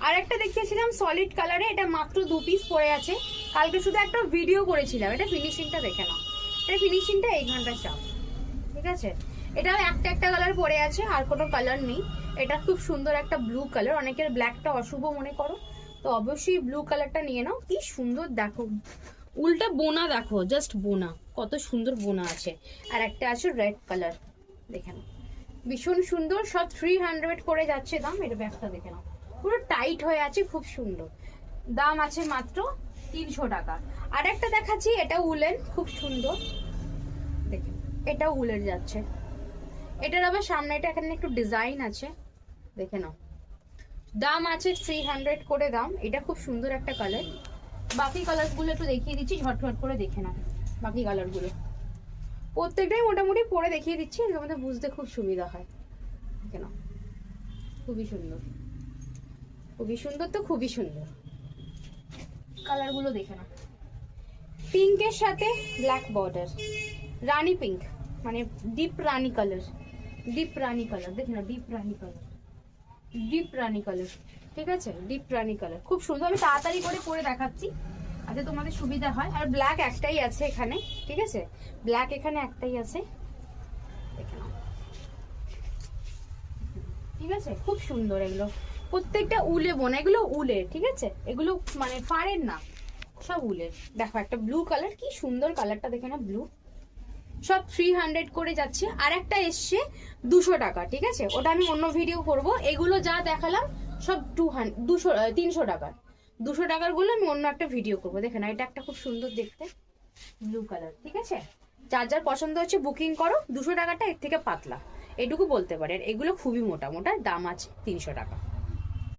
আর একটা দেখিয়েছিলাম সলিড কালারে, এটা মাত্র 2 পিস পড়ে আছে। কালকে শুধু একটা ভিডিও করেছিলাম, এটা ফিনিশিংটা দেখে নাও। এটা ফিনিশিংটা এই ঘন্টা চাপ, ঠিক আছে। এটাও একটা একটা কালার পড়ে আছে, আর কোনো কালার নেই। এটা খুব সুন্দর একটা ব্লু কালার, অনেকের ব্ল্যাকটা অশুভ মনে করো, তো অবশ্যই ব্লু কালারটা নিয়ে নাও। কি সুন্দর দেখো, উল্টা বোনা দেখো, জাস্ট বোনা, কত সুন্দর বোনা আছে। আর একটা আছে রেড কালার, দেখে নাও, ভীষণ সুন্দর। সব 300 করে যাচ্ছে দাম। এটা ব্যাগটা দেখে নাও, পুরো টাইট হয়ে আছে, খুব সুন্দর। দাম আছে মাত্র 300 টাকা। আর একটা দেখাচ্ছি, এটা উলেন, খুব সুন্দর, দেখেন এটা উলের যাচ্ছে। এটার আবার সামনেটা এখানে একটু ডিজাইন আছে, দেখে নাও। দাম আছে 300 করে দাম। এটা খুব সুন্দর একটা কালার। বাকি কালারগুলো একটু দেখিয়ে দিচ্ছি, ঝটঝট করে দেখে নাও। বাকি কালারগুলো প্রত্যেকটাই মোটামুটি পরে দেখিয়ে দিচ্ছি, এর মধ্যে বুঝতে খুব সুবিধা হয়। দেখে নাও, খুবই সুন্দর, খুবই সুন্দর, তো খুবই সুন্দর। কালারগুলো দেখে নাও, পিঙ্কের সাথে ব্ল্যাক বর্ডার, রানী পিঙ্ক, মানে ডিপ রানী কালার, ডিপ রানী কালার, দেখে নাও, ডিপ রানী কালার, ডিপ রানী কালার, ঠিক আছে, ডিপ রানী কালার, খুব সুন্দর। আমি তাড়াতাড়ি করে পরে দেখাচ্ছি যাতে তোমাদের সুবিধা হয়। আর ব্ল্যাক একটাই আছে এখানে, ঠিক আছে, ব্ল্যাক এখানে একটাই আছে, দেখে নাও, ঠিক আছে, খুব সুন্দর। এগুলো প্রত্যেকটা উলে বোনা, এগুলো উলের, ঠিক আছে, এগুলো মানে ফাড়ের না, সব উলের। দেখো একটা ব্লু কালার, কি সুন্দর কালারটা, দেখে না, ব্লু। সব 300 করে যাচ্ছে। আর একটা এসছে 200 টাকা, ঠিক আছে, ওটা আমি অন্য ভিডিও করব। এগুলো যা দেখালাম সব 300 টাকার। 200 টাকার গুলো আমি অন্য একটা ভিডিও করবো। দেখে না, এটা একটা খুব সুন্দর দেখতে ব্লু কালার, ঠিক আছে। যার যার পছন্দ হচ্ছে বুকিং করো। 200 টাকাটা এর থেকে পাতলা, এটুকু বলতে পারে। এগুলো খুবই মোটা মোটা, দাম আছে 300 টাকা।